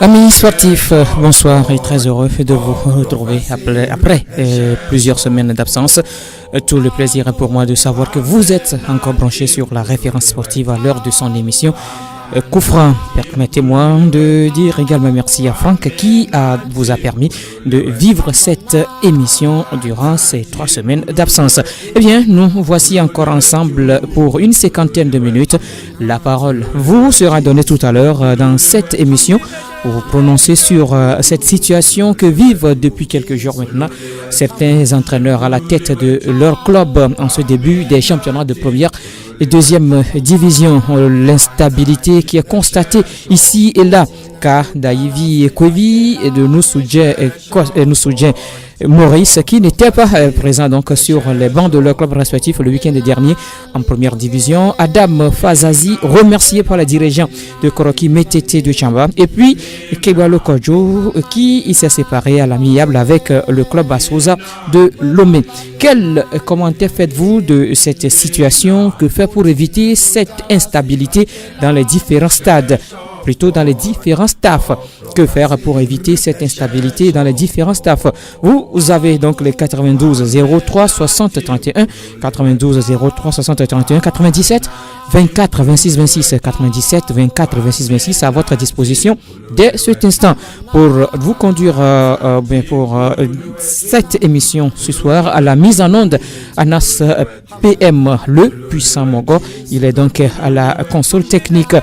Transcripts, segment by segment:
Amis sportifs, bonsoir et très heureux de vous retrouver après plusieurs semaines d'absence. Tout le plaisir est pour moi de savoir que vous êtes encore branchés sur la référence sportive à l'heure de son émission. Coup franc, permettez-moi de dire également merci à Franck qui vous a permis de vivre cette émission durant ces 3 semaines d'absence. Eh bien, nous voici encore ensemble pour une cinquantaine de minutes. La parole vous sera donnée tout à l'heure dans cette émission pour vous prononcer sur cette situation que vivent depuis quelques jours maintenant certains entraîneurs à la tête de leur club en ce début des championnats de première et deuxième division. L'instabilité qui est constatée ici et là, car d'Aïvi et Kwevi et de Nousoudjen Maurice qui n'était pas présent donc sur les bancs de leur club respectif le week-end dernier en première division. Adam Fazazi, remercié par les dirigeants de Koroki Metete de Chamba, et puis Kebalo Kodjo qui s'est séparé à l'amiable avec le club Assoza de Lomé. Quel commentaire faites-vous de cette situation? Que faire pour éviter cette instabilité dans les différents stades? Plutôt dans les différents staffs. Que faire pour éviter cette instabilité dans les différents staffs? Vous avez donc les 92 03 60 31, 92 03 60 31, 97 24 26 26, 97 24 26 26 à votre disposition dès cet instant pour vous conduire pour cette émission ce soir à la mise en onde. Anas PM, le puissant Mogo, il est donc à la console technique.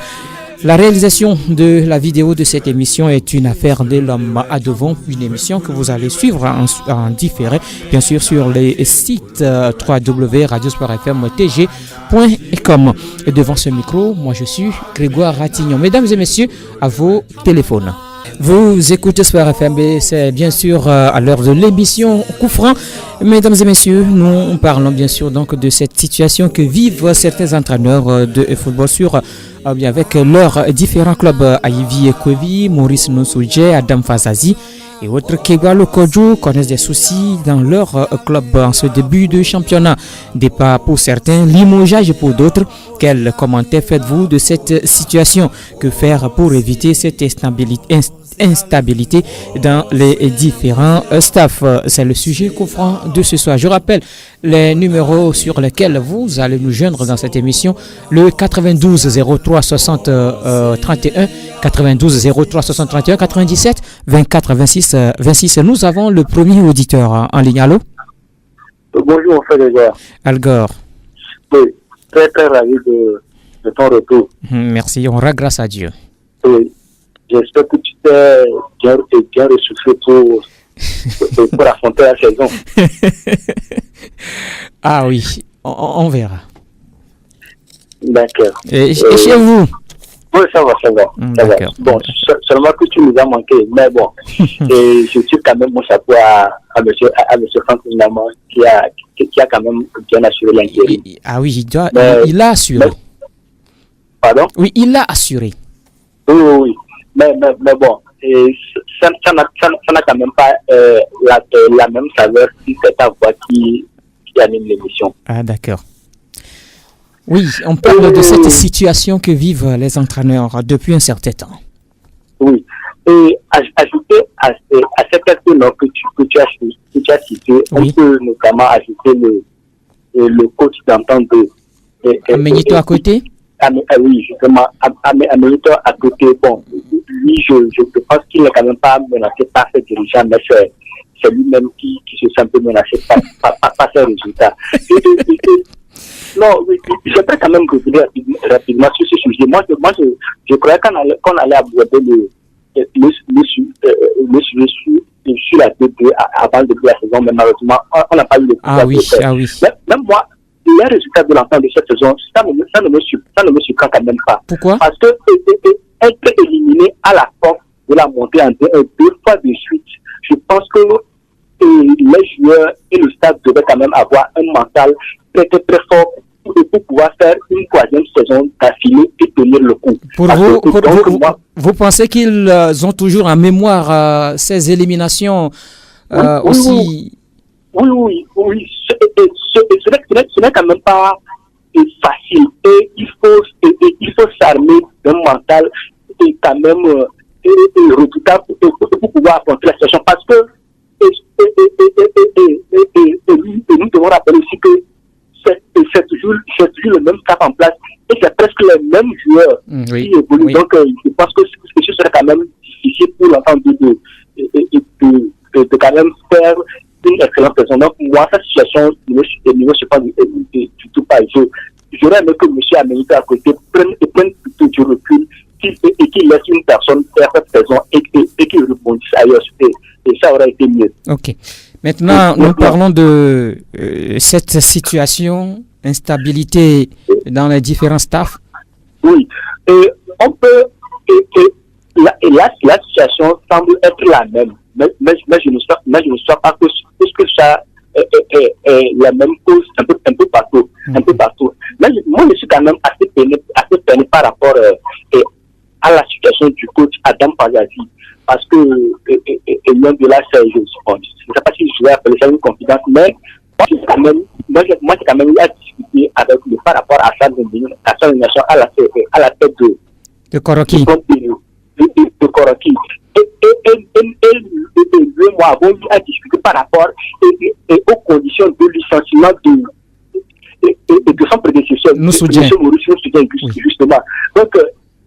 La réalisation de la vidéo de cette émission est une affaire de l'homme à devant, une émission que vous allez suivre en différé, bien sûr sur les sites www.radiosportfm.tg.com. Et devant ce micro, moi je suis Grégoire Ratignon. Mesdames et messieurs, à vos téléphones. Vous écoutez Sport FM, c'est bien sûr à l'heure de l'émission Coup franc. Mesdames et messieurs, nous parlons bien sûr donc de cette situation que vivent certains entraîneurs de football avec leurs différents clubs. Aïvi et Kwevi, Maurice Nousoudjen, Adam Fazazi et autres Kebalo Kodjo connaissent des soucis dans leur club en ce début de championnat. Départ pour certains, limogeage pour d'autres. Quel commentaire faites-vous de cette situation? Que faire pour éviter cette instabilité dans les différents staffs? C'est le sujet Coup franc de ce soir. Je rappelle les numéros sur lesquels vous allez nous joindre dans cette émission: le 92 03 60 31, 92 03 60 31, 97 24 26 26. Nous avons le premier auditeur en ligne. Allô? Bonjour, frère Algor. Oui, très très ravi de ton retour. Merci, on rend grâce à Dieu. Oui, j'espère que tu t'es bien ressourcé pour affronter la saison. Ah oui, on verra. D'accord. Et chez vous? Oui, ça va. D'accord. Bon, seulement que tu nous as manqué, mais bon. Et je tire quand même mon chapeau à monsieur Franck Minaman qui a quand même bien assuré l'intérim. Ah oui, il a assuré. Pardon? Oui, il l'a assuré. Oui. Mais bon, ça n'a quand même pas la même saveur si c'est ta voix qui anime l'émission. Ah d'accord. Oui, on parle de cette situation que vivent les entraîneurs depuis un certain temps. Oui, et ajouter à cette personne que tu as cité, oui. On peut notamment ajouter le coach d'entente de Amenito à côté. Oui, justement, Amenito à côté. Bon, lui, je pense qu'il n'est quand même pas menacé par ses dirigeants, mais c'est lui-même qui se sent un peu menacé par ses résultats. Non, j'aimerais quand même revenir rapidement sur ce sujet. Moi, je croyais qu'on allait aborder le sujet sur la DD avant le début de la saison, mais malheureusement, on n'a pas eu le temps de faire. Ah oui. Même moi, les résultats de l'entente de cette saison, ça ne me surprend quand même pas. Pourquoi? Parce que être éliminé à la porte de la montée en 2 fois de suite, je pense que les joueurs et le staff devaient quand même avoir un mental très très fort pour pouvoir faire une 3e saison d'affilée et tenir le coup. Vous pensez qu'ils ont toujours en mémoire ces éliminations aussi? Oui. Ce n'est quand même pas facile et il faut s'armer d'un mental et quand même redoutable pour pouvoir affronter la situation. Parce que nous devons rappeler aussi que c'est toujours le même cap en place et c'est presque les mêmes joueurs qui évoluent. Donc, je pense que ce serait quand même difficile pour l'enfant de quand même faire une excellente saison. Donc, moi, cette situation ne me suis pas du tout pas. J'aurais aimé que M. Aménita à côté prenne plutôt du recul et qu'il laisse une personne faire cette saison et qu'il rebondisse ailleurs. Et ça aurait été mieux. Ok. Maintenant, nous parlons de cette situation, instabilité dans les différents staffs. Oui. On peut. La situation semble être la même. Mais je ne sais pas que ça est la même cause un peu partout. Mais moi, je suis quand même assez peiné par rapport à la situation du coach Adam Pazazi. Parce que, loin de là, je ne sais pas si je vais appeler ça une confidence, mais moi, j'ai quand même eu à discuter avec lui par rapport à sa nomination à la tête de Koroki. De Koroki. Et lui, moi, avons eu à discuter par rapport aux conditions de licenciement de son prédécesseur. Nous soutiens. Justement. Donc,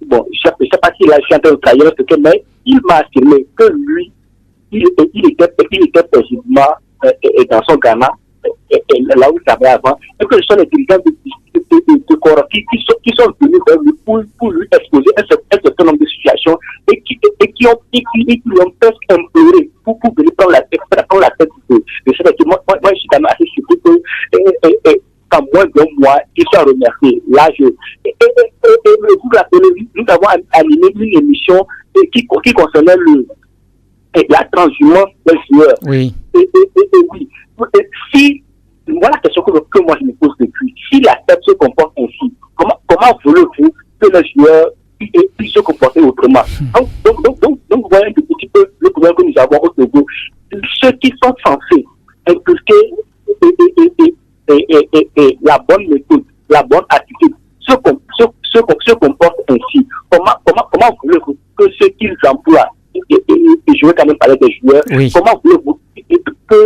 bon, je ne sais pas s'il a chanté au trahir, mais il m'a affirmé que lui, il était précisément dans son Ghana, là où il travaillait avant, et que ce sont les dirigeants de Koroki qui sont venus vers lui pour lui exposer un certain nombre de situations et qui lui ont presque imploré pour venir prendre la tête de cette équipe. Moi, je suis quand même assez surpris que qu'en moins d'un mois, ils soient remerciés. Là, vous rappelez, nous avons animé une émission qui concernait la transhumance des joueurs. Oui. Oui. Si, voilà la question que moi je me pose depuis. Si la tête se comporte ainsi, comment voulez-vous que les joueurs puissent se comporter autrement? Donc, vous voyez un petit peu le problème que nous avons au Togo. Ceux qui sont censés inculquer la bonne méthode, la bonne attitude, se comportent ainsi. Comment voulez-vous que ceux qu'ils emploient, et je veux quand même parler des joueurs, comment voulez-vous que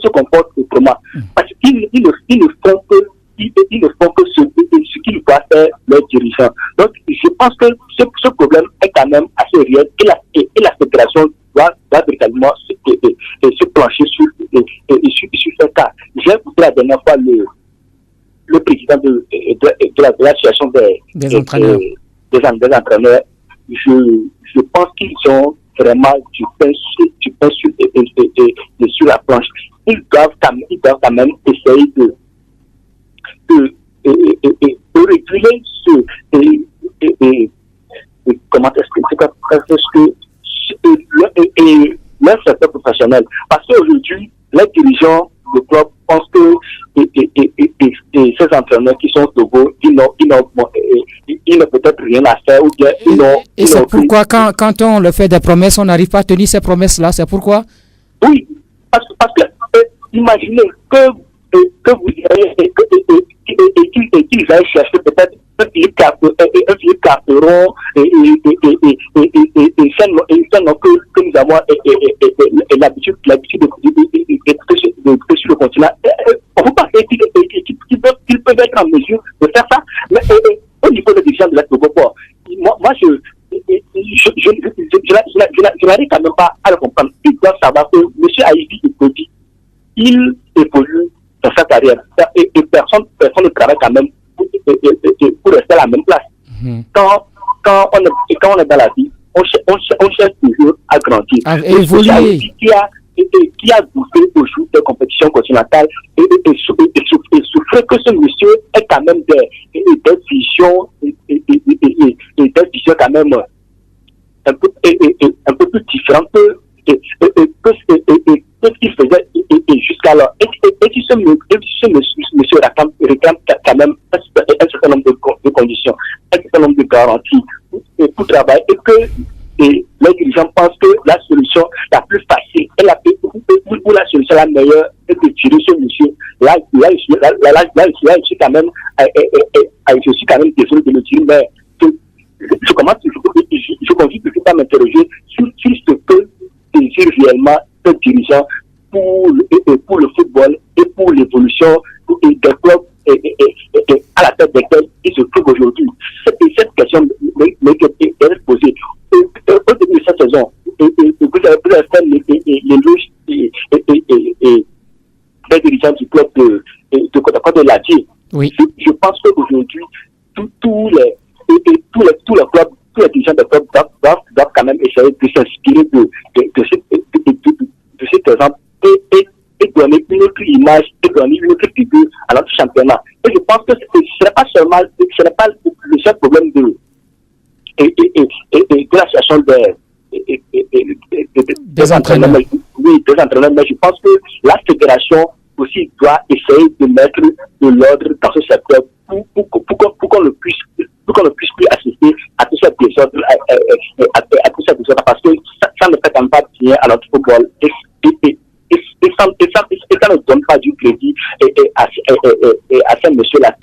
se comportent autrement? Parce qu'ils ne font que ce qu'ils doivent faire leurs dirigeants. Donc, je pense que ce problème est quand même assez réel et la fédération doit véritablement se plancher sur ce cas. J'ai écouté la dernière fois le président de l'association des entraîneurs. Je pense qu'ils ont vraiment du pain sur la planche. Ils doivent quand même essayer de réguler comment est-ce que leur secteur professionnel. Parce qu'aujourd'hui, les dirigeants de club pensent que ces entraîneurs qui sont au Togo, ils n'ont peut-être rien à faire. Ou bien, et c'est pourquoi quand on leur fait des promesses, on n'arrive pas à tenir ces promesses-là. C'est pourquoi? Oui, parce que imaginez que vous qu'ils aillent chercher peut-être un vieux carteron et que nous avons l'habitude d'écouter sur le continent. On vous pense qu'ils peuvent être en mesure de faire ça, mais au niveau des dirigeants de la Togo, moi je n'arrive quand même pas à le comprendre. Ils doivent savoir que M. Aïdi Ekodi, il évolue dans sa carrière et personne ne travaille quand même pour rester à la même place. Quand on est dans la vie, on cherche toujours à grandir. Évoluer. Qui a goûté au jour des compétitions continentales et souffrait que ce monsieur ait quand même des visions et des visions quand même un peu plus différentes que ce qu'il faisait jusqu'alors. Et si ce monsieur réclame quand même un certain nombre de conditions, un certain nombre de garanties pour travailler, et que les dirigeants pensent que la solution la plus facile ou la solution la meilleure est de tirer ce monsieur. Là, je suis quand même désolé de le dire, mais je continue toujours à m'interroger sur ce que désire réellement un dirigeant pour le football et pour l'évolution des clubs à la tête desquels il se trouve aujourd'hui. Et cette question est posée. Au début de cette saison, vous avez fait l'éloge des dirigeants du club de Ladji. Oui. Je pense qu'aujourd'hui, tous les clubs, tous les dirigeants des clubs doivent quand même essayer de s'inspirer de cet exemple et donner une autre image, et donner une autre figure à notre championnat. Et je pense que ce n'est pas seulement, ce n'est pas le seul problème de la situation des entraîneurs. Oui, des entraîneurs, mais je pense que la fédération aussi doit essayer de mettre de l'ordre dans ce secteur pour qu'on ne puisse plus assister à tous ces désordres, parce que ça ne fait quand même pas bien à notre football et ça ne donne pas du crédit à ces messieurs-là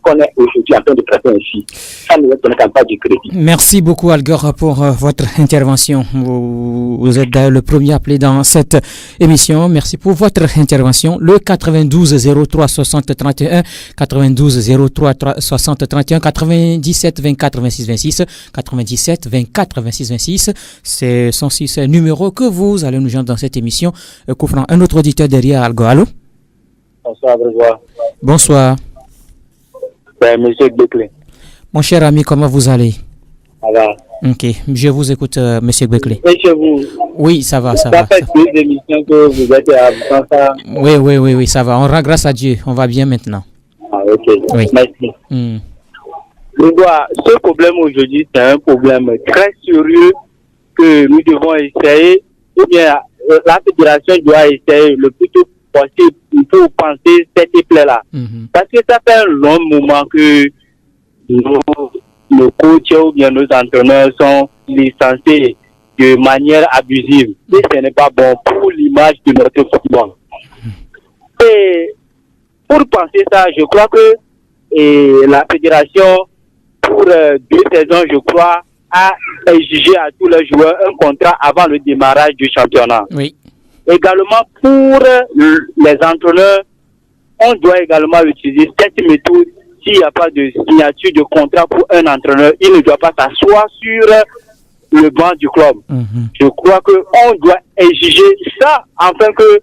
qu'on est aujourd'hui en train de traiter ainsi. Ça ne donne quand même pas du crédit. Merci beaucoup Algor pour votre intervention. Vous êtes d'ailleurs le premier appelé dans cette émission. Merci pour votre intervention. Le 92 03 60 31, 92 03 60 31, 97 24 26 26, 97 24 26 26. Ce sont ces numéros que vous allez nous joindre dans cette émission. Couvrant un autre auditeur derrière Algo. Allô? Bonsoir, bonsoir. Bonsoir. Monsieur Bekele. Mon cher ami, comment vous allez? Ça va. Ok, je vous écoute, Monsieur Bekele. Et chez vous? Oui, ça va. Ça fait 2 émissions que vous êtes à ça. Oui, ça va. On rend grâce à Dieu. On va bien maintenant. Ah, ok. Oui. Merci. Ce problème aujourd'hui, c'est un problème très sérieux que nous devons essayer, ou bien la fédération doit essayer le plus tôt possible pour penser cette plaie-là. Parce que ça fait un long moment que nos coachs ou bien nos entraîneurs sont licenciés de manière abusive. Et ce n'est pas bon pour l'image de notre football. Et pour penser ça, je crois que la fédération, pour 2 saisons, je crois, a exigé à tous les joueurs un contrat avant le démarrage du championnat. Oui. Également, pour les entraîneurs, on doit également utiliser cette méthode. S'il n'y a pas de signature de contrat pour un entraîneur, il ne doit pas s'asseoir sur le banc du club. Je crois qu'on doit exiger ça afin que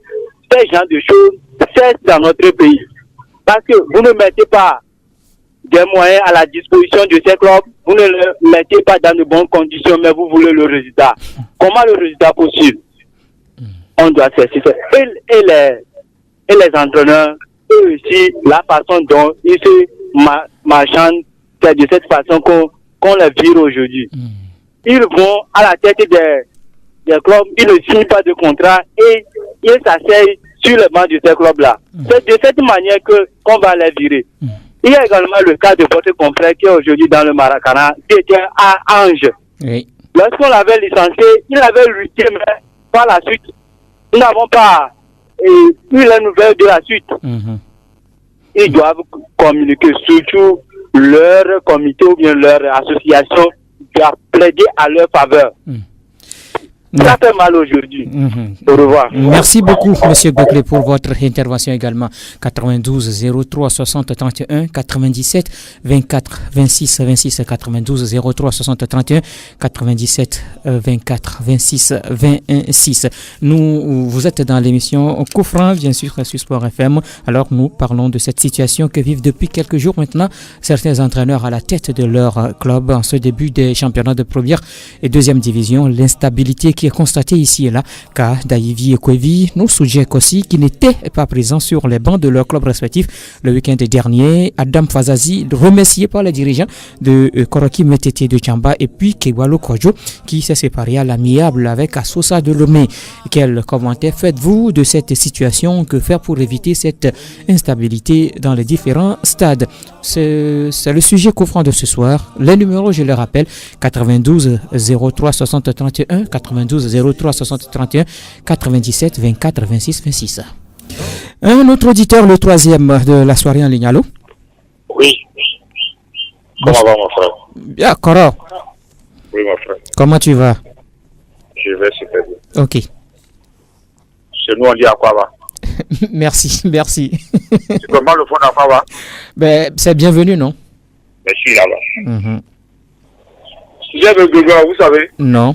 ces genres de choses cessent dans notre pays. Parce que vous ne mettez pas des moyens à la disposition de ces clubs, vous ne le mettez pas dans de bonnes conditions, mais vous voulez le résultat. Comment le résultat possible? On doit cesser. Et les entraîneurs, eux aussi, la façon dont ils se marchandent, c'est de cette façon qu'on les vire aujourd'hui. Ils vont à la tête des clubs, ils ne signent pas de contrat et ils s'asseyent sur le banc de ces clubs-là. C'est de cette manière qu'on va les virer. Il y a également le cas de votre confrère qui est aujourd'hui dans le Maracana, qui était à Ange. Oui. Lorsqu'on l'avait licencié, il avait lutté, mais par la suite, nous n'avons pas eu la nouvelle de la suite. Ils doivent communiquer, surtout leur comité ou bien leur association doit plaider à leur faveur. Ça fait mal aujourd'hui. Au revoir. Merci beaucoup, Monsieur Bekele, pour votre intervention également. 92 03 60 31, 97 24 26 26, 92 03 60 31, 97 24 26 26. Vous êtes dans l'émission Coup franc, bien sûr, sur Sport FM. Alors, nous parlons de cette situation que vivent depuis quelques jours maintenant certains entraîneurs à la tête de leur club en ce début des championnats de première et deuxième division. L'instabilité qui est constaté ici et là, car Daïvi et Kwevi, nous Soudjek aussi, qui n'étaient pas présents sur les bancs de leurs clubs respectifs le week-end dernier. Adam Fazazi, remercié par les dirigeants de Koroki Metete de Tchamba et puis Kewalo Kojo, qui s'est séparé à l'amiable avec Assosa de Lomé. Quel commentaire faites-vous de cette situation? Que faire pour éviter cette instabilité dans les différents stades? C'est le sujet couvrant de ce soir. Les numéros, je les rappelle, 92 03 60 31, 92 03 60 31, 97 24 26 26. Un autre auditeur, le troisième de la soirée en ligne. Allô? Oui. Comment va mon frère? Bien, Koro. Oui mon frère. Comment tu vas? Je vais super bien. Ok. Chez nous on dit à quoi va? Merci. C'est comment le fond à quoi va? Ben, c'est bienvenu, non? Mais je suis là-bas. Mhm. Si j'ai le bébé, vous savez, Non.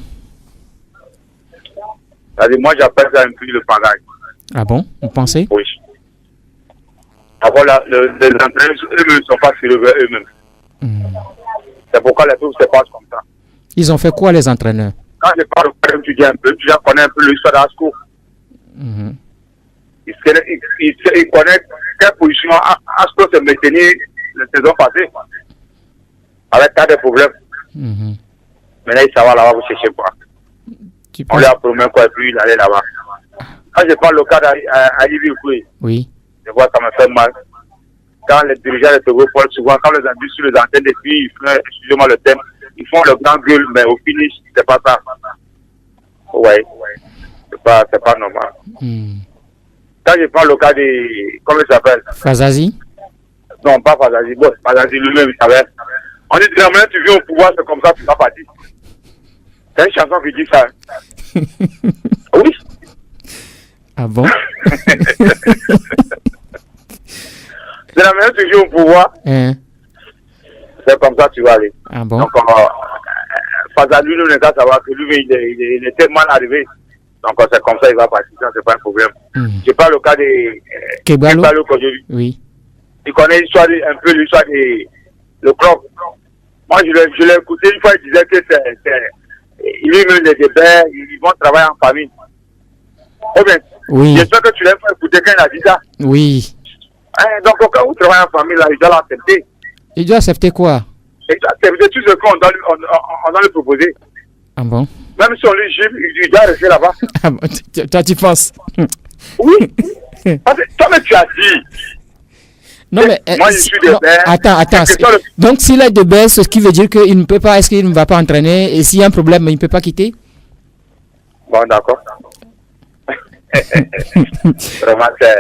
c'est-à-dire moi j'appelle ça un peu le pagaille. Ah bon? Vous pensez? Oui. D'abord, les entraîneurs, eux ne sont pas sérieux eux-mêmes. C'est pourquoi les choses se passent comme ça. Ils ont fait quoi, les entraîneurs? Quand je parle au tu dis un peu, tu connais un peu l'histoire d'Asco. Mhm. Il connaît quelle position Asco se maintenir la saison passée. Avec tas de problèmes. Mhm. Maintenant, il s'en va là-bas, vous cherchez quoi. Tu On penses- lui a promis quoi et puis il allait là-bas. Quand je parle le cas d'Ali Koui, Oui. je vois ça me fait mal. Quand les dirigeants de Togo parlent souvent, quand les individus sur les antennes et puis ils font, excusez-moi le thème, ils font le grand gueule, mais au finish, c'est pas ça. Ouais, c'est pas normal. Quand je parle le cas de, comment il s'appelle? Fazazi? Non, pas Fazazi, bon, Fazazi lui-même, il savait. On dit, maintenant tu viens au pouvoir, c'est comme ça, tu vas partir. C'est une chanson qui dit ça. Oui. Ah bon? C'est la manière tu viens au pouvoir, Hein? c'est comme ça tu vas aller. Ah bon? Donc, Fazazi lui-même, n'est pas savoir que lui, il était mal arrivé. Donc, c'est comme ça, il va partir, ça, c'est pas un problème. Je parle au cas de Kebalo? Kojoli. Oui. Il connaît l'histoire, un peu l'histoire de le club. Moi, je l'ai écouté une fois, il disait que lui-même, les débats, ils vont travailler en famille. Oh bien, Oui. j'espère que tu l'as pas écouté quand il a dit ça. Oui. Donc, quand vous travaillez en famille, là, il doit l'accepter. Il doit accepter quoi? Il doit accepter tout ce qu'on doit lui proposer. Ah bon? Même si on lui gifle, il doit rester là-bas. Ah bon, toi, tu penses? Oui. Parce que toi, mais tu as dit. Non, mais. Moi, je suis de bain. Attends. Donc, s'il est de baisse, ce qui veut dire qu'il ne peut pas, est-ce qu'il ne va pas entraîner? Et s'il y a un problème, il ne peut pas quitter? Bon, d'accord. Vraiment, c'est.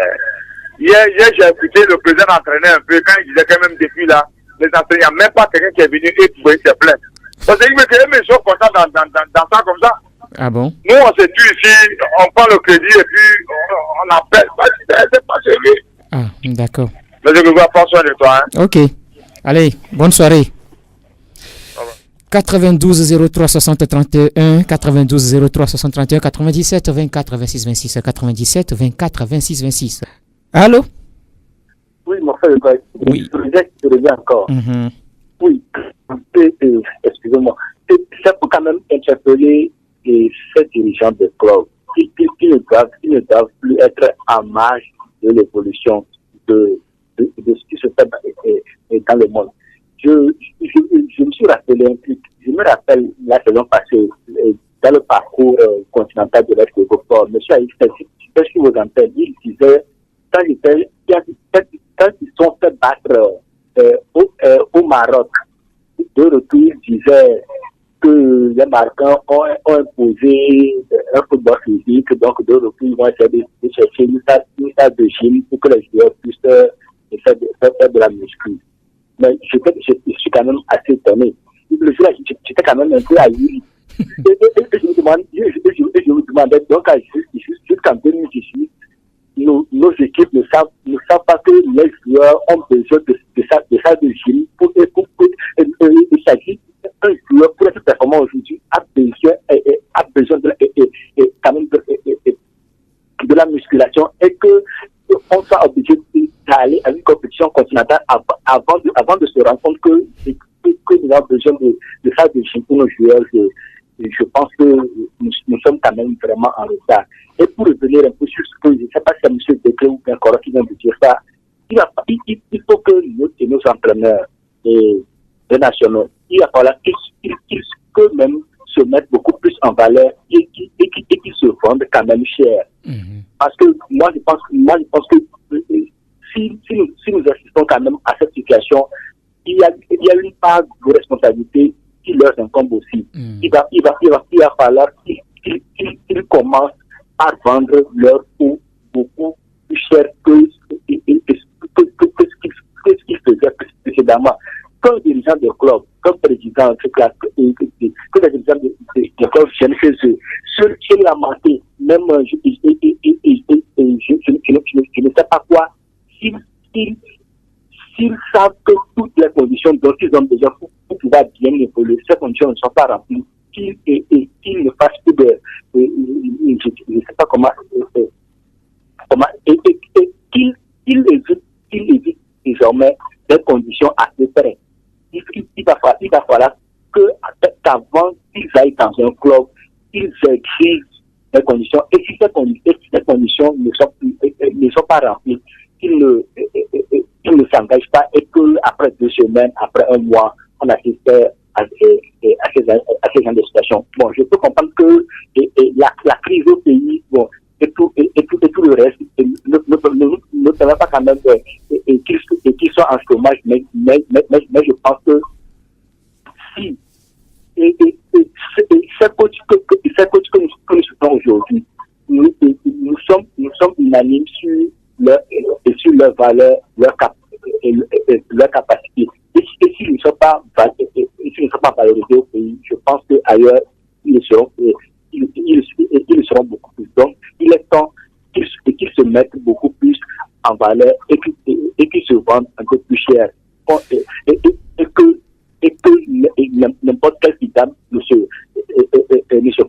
Hier, j'ai écouté le président entraîner un peu quand il disait quand même depuis là, les entraîneurs, il n'y a même pas quelqu'un qui est venu et qui se plaindre. Parce qu'il veut que les gens sont contents dans ça comme ça. Ah bon? Nous, on s'est tué ici, on prend le crédit et puis on appelle. C'est pas sérieux. Ah, d'accord. Mais je veux prendre soin de toi. Hein. Ok. Allez, bonne soirée. 92 03 60 31 92 03 60 31 97 24 26 26 97 24 26 26. Allô? Oui, mon frère, oui. Je reviens encore. Oui, excusez-moi. C'est pour quand même interpeller ces dirigeants de club qui ne doivent plus être en marge de l'évolution de ce qui se fait dans le monde. Je me suis rappelé un truc. Je me rappelle la saison passée, dans le parcours continental de l'Est Européen, M. Aïf, ce qui vous entend, il disait, quand ils sont fait battre au Maroc, de retour, il disait que les Marocains ont imposé un football physique, donc de retour, ils vont essayer de chercher une salle de gym pour que les joueurs puissent faire de la muscu. Mais je suis quand même assez étonné. Le jour-là, j'étais quand même un peu ahuri. Et je me demandais donc jusqu'en 2018, nos équipes ne savent pas que les joueurs ont besoin de ça de gym pour il s'agit un joueur pour être performant aujourd'hui a besoin quand même de la musculation et que on soit obligé d'aller à une compétition continentale avant de se rendre compte que nous avons besoin de ça de gym pour nos joueurs. Je pense que nous sommes quand même vraiment en retard. Et pour revenir un peu sur ce que je ne sais pas si c'est M. Degré ou bien Cora qui vient de dire ça, il faut que nos entraîneurs et nationaux, il va falloir qu'ils eux-mêmes se mettent beaucoup plus en valeur et qu'ils se vendent quand même cher. Parce que moi je pense que si nous assistons quand même à cette situation, il y a une part de responsabilité qui leur incombe aussi. Il va falloir qu'ils commencent à vendre leur eau beaucoup plus cher que ce qu'ils faisaient précédemment. qu'un dirigeant de club, qu'un président, que les dirigeants de club viennent chez eux, sur la montée, même je ne sais pas quoi, s'ils savent que toutes les conditions dont ils ont besoin pour pouvoir bien évoluer, ces conditions ne sont pas remplies, qu'ils ne fassent plus de, je ne sais pas comment qu'ils évitent désormais des conditions assez près. Il va falloir qu'avant qu'ils aillent dans un club, ils écrivent les conditions, et si ces conditions ne sont pas remplies, qu'ils ne s'engagent pas, et qu'après 2 semaines, après 1 mois, on assiste à ces genre de situations. Bon, je peux comprendre que la crise au pays, bon, et tout le reste ne permet pas quand même qu'ils soient en chômage, mais je pense que si ces coachs que nous soutenons aujourd'hui, nous sommes unanimes sur leurs valeurs, leur capacité. Et s'ils ne sont pas valorisés au pays, je pense qu'ailleurs, ils le seront beaucoup plus. Donc, il est temps qu'ils se mettent beaucoup plus en valeur et qu'ils se vendent un peu plus cher. Et que n'importe quel kidam ne se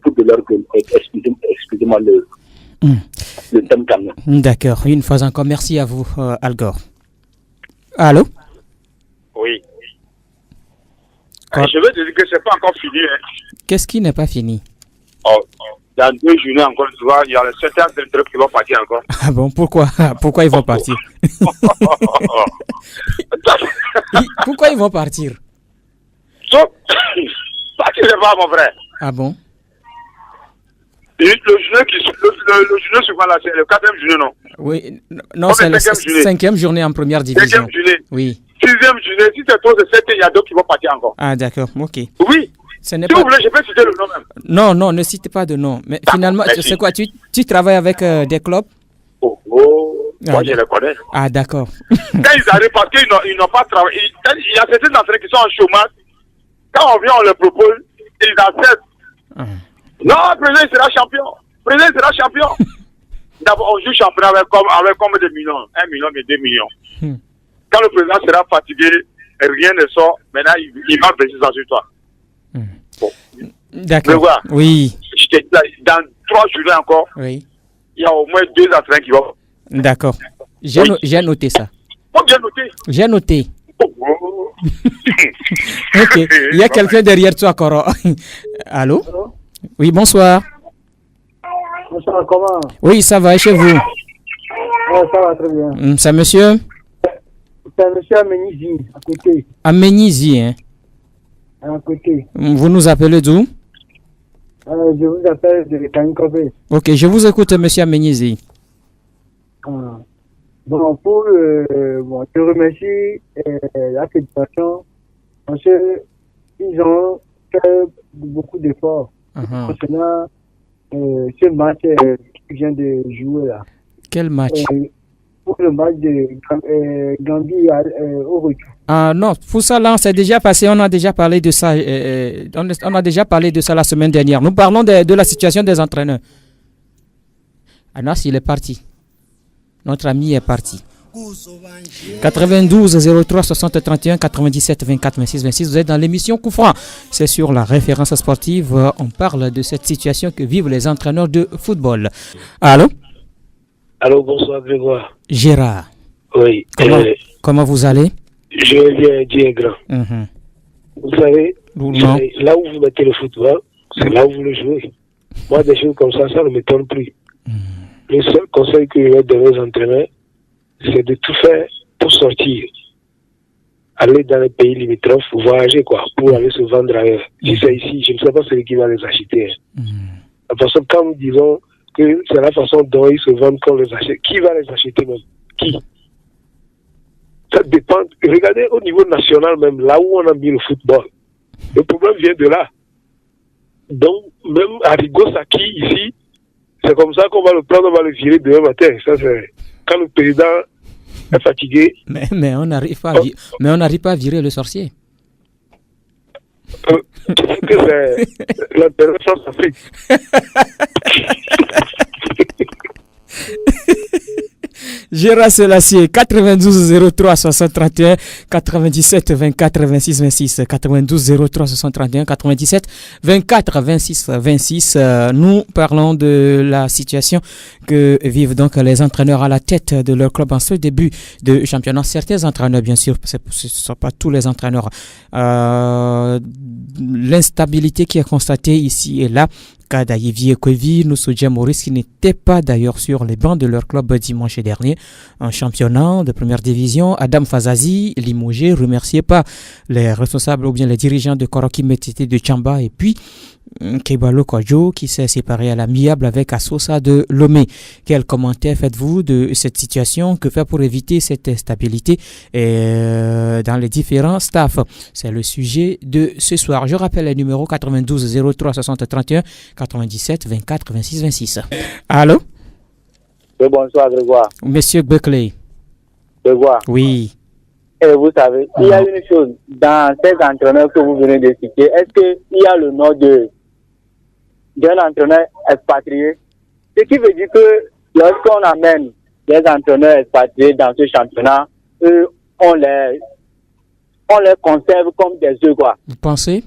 fout de leur gueule. Excusez-moi le thème quand même. D'accord. Une fois encore, merci à vous, Al Gore. Allô? Oui. Je veux te dire que c'est pas encore fini. Hein. Qu'est-ce qui n'est pas fini? Dans 2 journées encore, tu vois, il y a certains trucs qui vont partir encore. Ah bon, pourquoi ils vont partir? Pourquoi ils vont partir? Partir, c'est pas mon frère. Ah bon? Le journée suivant là, c'est le 4e journée, non? Oui, non, c'est la 5e journée en première division. 5e journée. Oui. 6e journée, si c'est trop de 7, il y a d'autres qui vont partir encore. Ah d'accord, ok. Oui. Si vous voulez, je peux citer le nom même. Non, ne citez pas de nom. Mais finalement, c'est quoi? Tu travailles avec des clubs? Moi je les connais. Ah d'accord. Quand ils arrivent, parce qu'ils n'ont pas travaillé, il y a certains d'entre eux qui sont en chômage. Quand on vient, on leur propose, ils acceptent. Non, le président sera champion. D'abord, on joue championnat avec combien de millions? 1 million et 2 millions. Quand le président sera fatigué, rien ne sort, maintenant il va baisser ça sur toi. Bon. D'accord. Mais voilà. Oui. Dans 3 journées encore, oui. Il y a au moins 2 entraîneurs qui vont. D'accord. J'ai noté ça. Faut bien noter. J'ai noté. Ok. Il y a quelqu'un derrière toi, Koro. Allô? Oui, bonsoir. Bonsoir, comment? Oui, ça va, et chez vous? Ouais, ça va très bien. C'est monsieur? C'est monsieur Amenisi, à côté. Amenisi, hein? À côté. Vous nous appelez d'où? Je vous appelle de Kankové. Ok, je vous écoute, monsieur Amenisi. Bon, je te remercie la fédération parce qu'ils ont fait beaucoup d'efforts concernant ce match qui vient de jouer là. Quel match? Pour le match de Gambie au retour. Ah non, pour ça là, c'est déjà passé, on a déjà parlé de ça, on a déjà parlé de ça la semaine dernière. Nous parlons de la situation des entraîneurs. Anas, il est parti. Notre ami est parti. 92 03 60 31 97 24 26 26. Vous êtes dans l'émission Coup Franc. C'est sur la référence sportive. On parle de cette situation que vivent les entraîneurs de football. Allô? Allô, bonsoir Grégoire. Gérard. Oui. Comment vous allez? Je vais bien, Dieu est grand. Vous savez, là où vous mettez le football, c'est là où vous le jouez. Moi, des choses comme ça ne m'étonne plus. Le seul conseil que je vais donner aux entraîneurs, c'est de tout faire pour sortir. Aller dans les pays limitrophes, voyager quoi, pour aller se vendre ailleurs. Si c'est ici, je ne sais pas celui qui va les acheter. La façon, quand nous disons que c'est la façon dont ils se vendent qu'on les achète, qui va les acheter même? Qui? Ça dépend. Regardez au niveau national même, là où on a mis le football. Le problème vient de là. Donc, même Arrigo Saki ici, c'est comme ça qu'on va le prendre, on va le virer demain matin. Ça, c'est quand le président est fatigué. Mais on n'arrive pas, pas à virer le sorcier. Tu sais que c'est l'intéressant Afrique. Gérard Selassie, 92 03 60 31 97 24 26 26 92 03 60 31 97 24 26 26. Nous parlons de la situation que vivent donc les entraîneurs à la tête de leur club en ce début de championnat. Certains entraîneurs, bien sûr, ce ne sont pas tous les entraîneurs. L'instabilité qui est constatée ici et là. Cas d'Ayevi Ekwevi, Nosodja Maurice qui n'était pas d'ailleurs sur les bancs de leur club dimanche dernier en championnat de première division. Adam Fazazi, limogé, remercié par les responsables ou bien les dirigeants de Koroki Metete de Tchamba et puis Kebalo Kodjo qui s'est séparé à l'amiable avec Asosa de Lomé. Quel commentaire faites-vous de cette situation? Que faire pour éviter cette instabilité dans les différents staffs? C'est le sujet de ce soir. Je rappelle les numéros 92 03 60 31 97 24 26 26. Allô? Oui, bonsoir Grégoire. Monsieur Beckley. Grégoire. Oui. Et vous savez, il y a une chose dans ces entraîneurs que vous venez de citer. Est-ce qu'il y a le nom d'un entraîneur expatrié? Ce qui veut dire que lorsqu'on amène des entraîneurs expatriés dans ce championnat, eux, on les conserve comme des œufs, quoi. Vous pensez?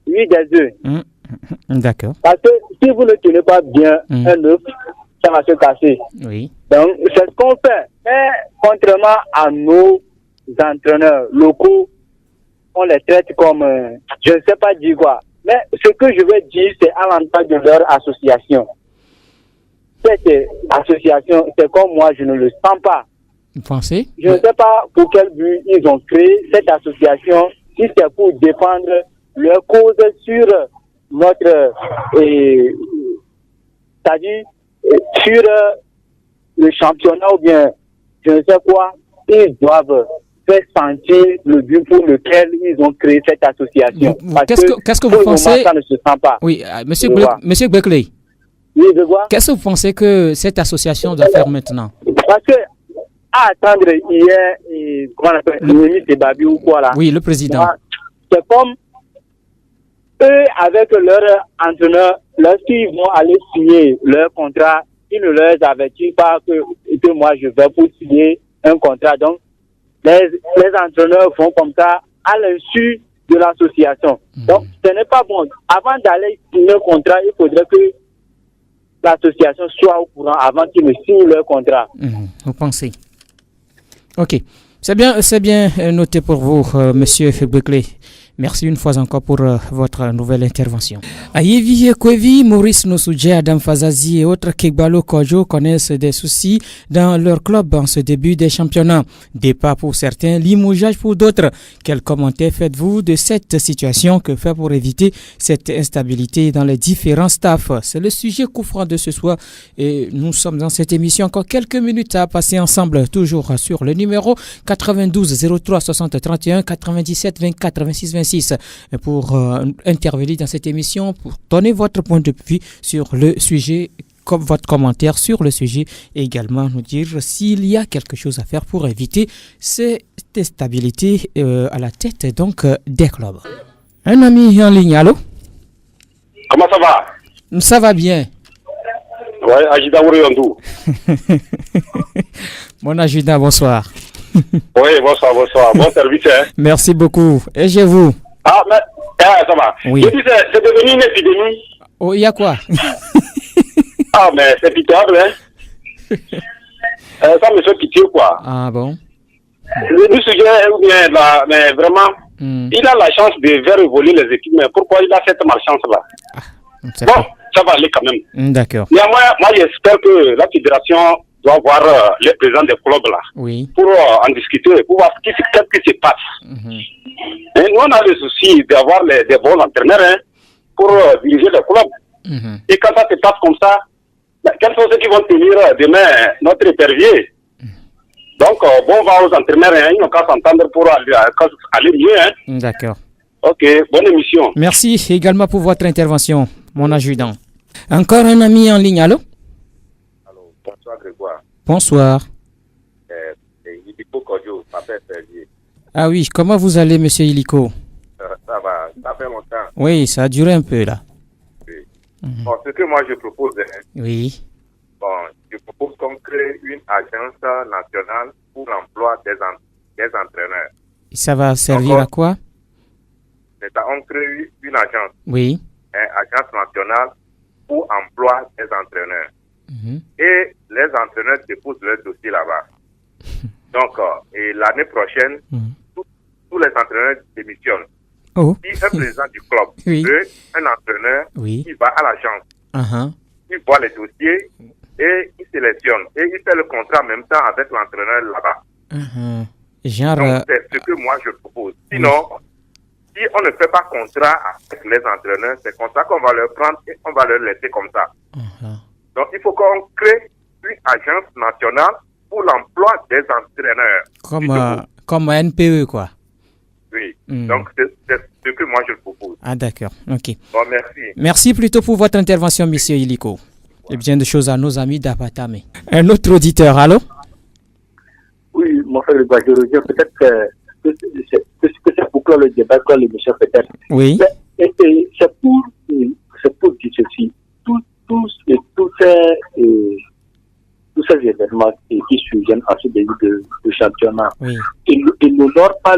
Oui, des œufs. D'accord. Parce que si vous ne tenez pas bien un œuf, ça va se casser. Oui. Donc, c'est ce qu'on fait. Mais contrairement à nos entraîneurs locaux, on les traite comme, je ne sais pas dire quoi. Mais ce que je veux dire, c'est à l'endroit de leur association. Cette association, c'est comme moi, je ne le sens pas. Vous pensez? Je ne sais pas pour quel but ils ont créé cette association, si c'est pour défendre leur cause sur notre, c'est-à-dire sur le championnat ou bien je ne sais quoi, ils doivent faire sentir le but pour lequel ils ont créé cette association. Qu'est-ce que vous pensez? Moment, ça ne se sent pas. Oui, monsieur Beckley. Oui, de quoi? Qu'est-ce que vous pensez que cette association doit faire maintenant? Parce que, à attendre hier, comment on appelle, le ministre Babi ou quoi là? Oui, le président. C'est comme eux, avec leur entraîneur, lorsqu'ils vont aller signer leur contrat, ils ne leur avertissent pas que moi je vais pour signer un contrat. Donc, les entraîneurs font comme ça à l'insu de l'association. Donc, ce n'est pas bon. Avant d'aller signer un contrat, il faudrait que l'association soit au courant avant qu'ils ne signent leur contrat. Vous pensez? Ok. C'est bien noté pour vous, monsieur Beckley. Merci une fois encore pour votre nouvelle intervention. Ayevi Ekwevi, Maurice Nosodja, Adam Fazazi et autres Kebalo Kodjo connaissent des soucis dans leur club en ce début des championnats. Départ pour certains, limogeage pour d'autres. Quel commentaire faites-vous de cette situation? Que faire pour éviter cette instabilité dans les différents staffs? C'est le sujet coup franc de ce soir et nous sommes dans cette émission. Encore quelques minutes à passer ensemble, toujours sur le numéro 92 03 60 31 97 24 26 26 pour intervenir dans cette émission, pour donner votre point de vue sur le sujet, comme votre commentaire sur le sujet et également nous dire s'il y a quelque chose à faire pour éviter cette instabilité à la tête donc des clubs. Un ami en ligne, allô? Comment ça va? Ça va bien. Ouais, Ajida Ouriandou. Mon Ajida, bonsoir. Oui, bonsoir. Bon service. Hein. Merci beaucoup. Et chez vous? Ah, mais ça va. Oui. Je dis, c'est devenu une épidémie. Oh, il y a quoi? Ah, mais c'est pitoyable, hein. Ça me fait pitié, quoi. Ah bon? Le sujet, bien là, mais vraiment, il a la chance de faire évoluer les équipes, mais pourquoi il a cette malchance-là? Bon, ça va aller quand même. D'accord. Néanmoins, moi, j'espère que la fédération doit voir les présidents des clubs là, oui, pour en discuter, pour voir qu'est-ce qui se passe. Et nous, on a le souci d'avoir des bons entraîneurs hein, pour diriger les clubs. Et quand ça se passe comme ça, quels sont ceux qui vont tenir demain notre épervier? Donc, bon, on va aux entraîneurs, hein, ils n'ont qu'à s'entendre pour aller mieux. Hein. D'accord. Ok, bonne émission. Merci également pour votre intervention, mon adjudant. Encore un ami en ligne, allô? Allô, bonsoir Grégoire. Bonsoir. Iliko Kodjo, papa Fervier. Ah oui, comment vous allez, monsieur Iliko? Ça va ça fait longtemps. Oui, ça a duré un peu là. Oui. Bon, ce que moi je propose, oui. Bon, je propose qu'on crée une agence nationale pour l'emploi des entraîneurs. Et ça va servir à quoi? On crée une agence. Oui. Agence nationale pour emploi des entraîneurs. Et les entraîneurs déposent leur dossier là-bas. Donc, et l'année prochaine, tous les entraîneurs démissionnent. Oh. Si un président du club veut un entraîneur, il va à l'agence. Il voit les dossiers et il sélectionne. Et il fait le contrat en même temps avec l'entraîneur là-bas. Donc, c'est ce que moi je propose. Sinon, si on ne fait pas contrat avec les entraîneurs, c'est comme ça qu'on va leur prendre et on va leur laisser comme ça. Donc, il faut qu'on crée une agence nationale pour l'emploi des entraîneurs. Comme un NPE, quoi. Oui. Donc, c'est ce que moi je propose. Ah, d'accord. OK. Bon, merci. Merci plutôt pour votre intervention, monsieur Iliko. Et bien de choses à nos amis d'Apatame. Un autre auditeur, allô? Oui, mon frère, je reviens peut-être que c'est pour clore le débat, que l'émission peut-être. Oui. C'est pour dire ceci. Tous ces événements qui surviennent en ce début de championnat, ils n'honorent pas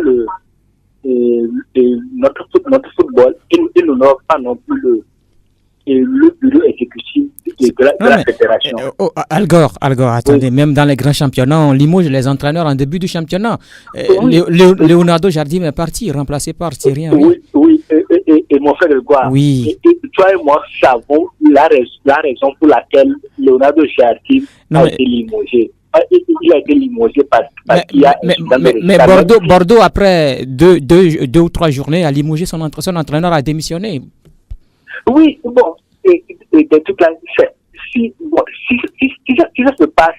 notre football, ils n'honorent pas non plus le bureau exécutif de la fédération. Algor, attendez, même dans les grands championnats, on limoge les entraîneurs en début du championnat. Leonardo Jardim est parti, remplacé par Thierry Henry. Oui, et mon frère Gouard, et toi et moi savons la raison pour laquelle Leonardo Jardim a été limogé. Il a été limogé parce qu'il y a... Mais Bordeaux, après deux ou trois journées, a limogé son entraîneur, a démissionné. Oui, bon, et de toute la... Si ça se passe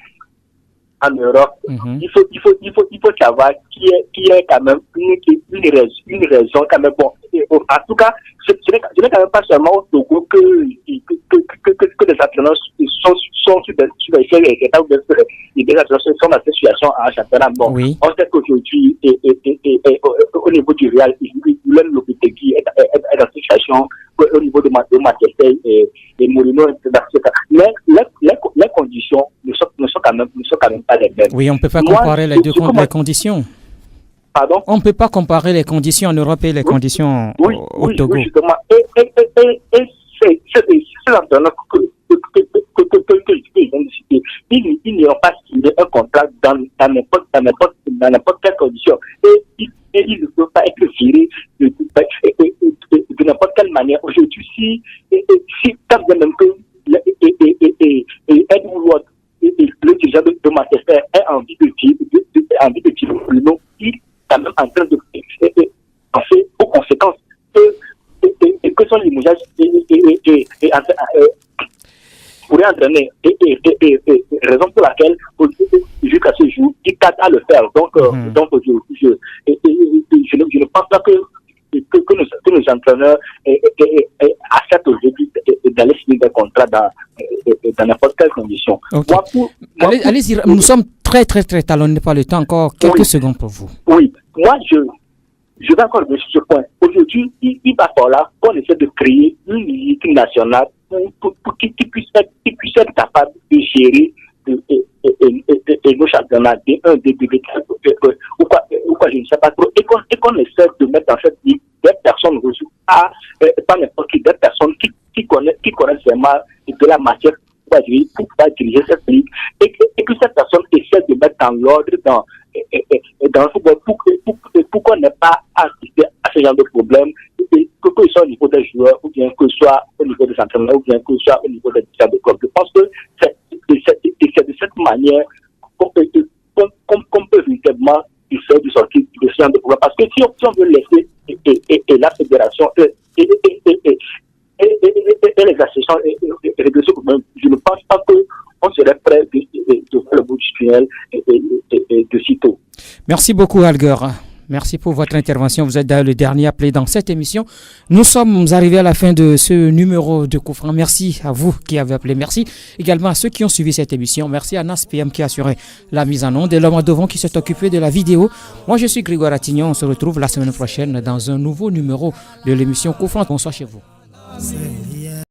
en Europe, il faut savoir qu'il y a quand même une raison quand même. Bon, en tout cas, ce n'est quand même pas seulement au Togo que les entraîneurs sont sur des séries et des entraîneurs sont dans cette situation en championnat. Bon, on sait qu'aujourd'hui, au niveau du Real, William Lopetegui est dans cette situation. Au niveau de Manchester et Mourinho, mais les conditions ne sont quand même pas les mêmes. Oui, on ne peut pas comparer les conditions. Pardon? On ne peut pas comparer les conditions en Europe et les conditions au Togo. Oui, justement. Et c'est l'entraîneur que je viens de citer. Ils n'ont pas signé un contrat dans n'importe quelle condition. Et ils ne peuvent pas être virés de n'importe quelle manière. Aujourd'hui, si quand même que Edward Ward, le dirigeant de Manchester, a envie de tirer Bruno, il est quand même en train de penser aux conséquences que son limogeage pourrait entraîner. Et raison pour laquelle, jusqu'à ce jour, il tâte à le faire. Donc je ne pense pas que nos entraîneurs acceptent aujourd'hui d'aller signer des contrats dans n'importe quelle condition. Okay. Allez-y, nous sommes très talonnés par le temps. Encore quelques secondes pour vous. Oui, moi je vais encore revenir sur ce point. Aujourd'hui, il va falloir qu'on essaie de créer une ligue nationale pour qui puisse être capable de gérer nos championnats D1, D2, D3, ou quoi, je ne sais pas trop, et qu'on essaie de mettre dans cette ligue des personnes reçues pas n'importe qui, des personnes qui connaissent vraiment de la matière pour diriger cette ligue, et que cette personne essaie de mettre dans l'ordre dans le football pour qu'on n'ait pas assisté à ce genre de problème, que ce soit au niveau des joueurs, ou bien que ce soit au niveau des entraîneurs, ou bien que ce soit au niveau des dirigeants de club. Je pense que c'est de cette manière qu'on peut véritablement faire du sortir de ce genre de problème. Parce que si on veut laisser la fédération et les associations régler ce problème, je ne pense pas qu'on serait prêt de faire le bout du tunnel de sitôt. Merci beaucoup, Alger. Merci pour votre intervention. Vous êtes d'ailleurs le dernier appelé dans cette émission. Nous sommes arrivés à la fin de ce numéro de coup franc. Merci à vous qui avez appelé. Merci également à ceux qui ont suivi cette émission. Merci à Nas PM qui a assuré la mise en onde et l'homme à devant qui s'est occupé de la vidéo. Moi, je suis Grégoire Attignon. On se retrouve la semaine prochaine dans un nouveau numéro de l'émission Coup franc. Bonsoir chez vous.